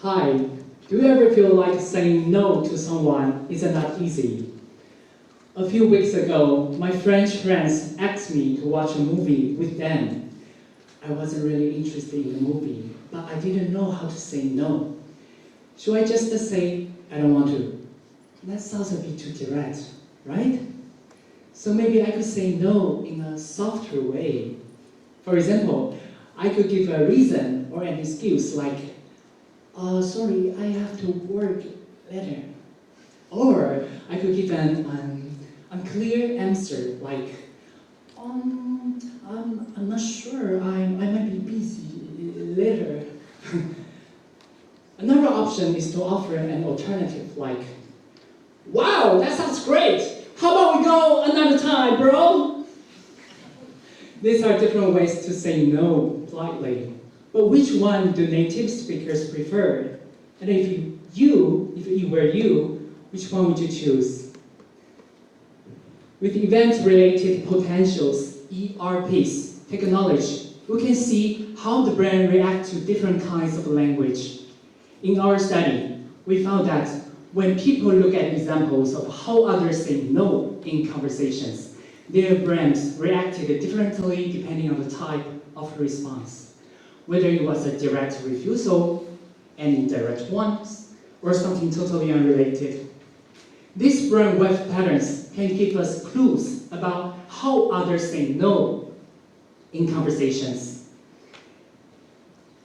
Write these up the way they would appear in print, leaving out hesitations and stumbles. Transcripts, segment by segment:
Hi, do you ever feel like saying no to someone isn't that easy? A few weeks ago, my French friends asked me to watch a movie with them. I wasn't really interested in the movie, but I didn't know how to say no. Should I just say, I don't want to? That sounds a bit too direct, right? So maybe I could say no in a softer way. For example, I could give a reason or an excuse like, sorry, I have to work later. Or I could give an unclear answer like, I'm not sure, I might be busy later. Another option is to offer an alternative like, wow, that sounds great! How about we go another time, bro? These are different ways to say no politely. But which one do native speakers prefer? And if it were you, which one would you choose? With event-related potentials, ERPs, technology, we can see how the brain reacts to different kinds of language. In our study, we found that when people look at examples of how others say no in conversations, their brains reacted differently depending on the type of response. Whether it was a direct refusal, an indirect one, or something totally unrelated. These brainwave patterns can give us clues about how others say no in conversations.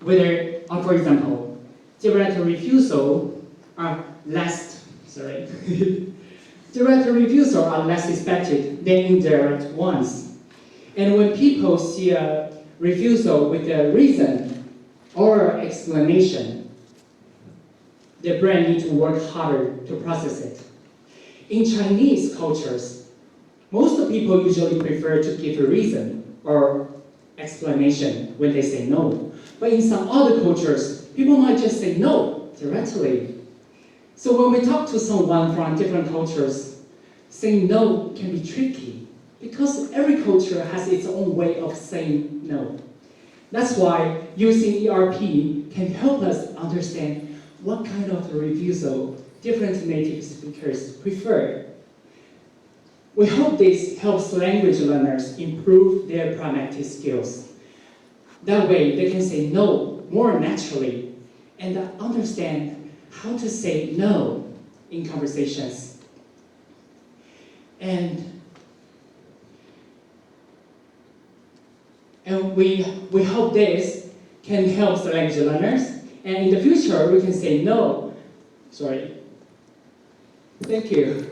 Whether, for example, direct refusal are less expected than indirect ones. And when people see a refusal with a reason or explanation, the brain needs to work harder to process it. In Chinese cultures, most people usually prefer to give a reason or explanation when they say no. But in some other cultures, people might just say no directly. So when we talk to someone from different cultures, saying no can be tricky because every culture has its own way of saying no. That's why using ERP can help us understand what kind of refusal different native speakers prefer. We hope this helps language learners improve their pragmatic skills. That way, they can say no more naturally and understand how to say no in conversations. And we hope this can help the language learners, and in the future we can say no. Thank you.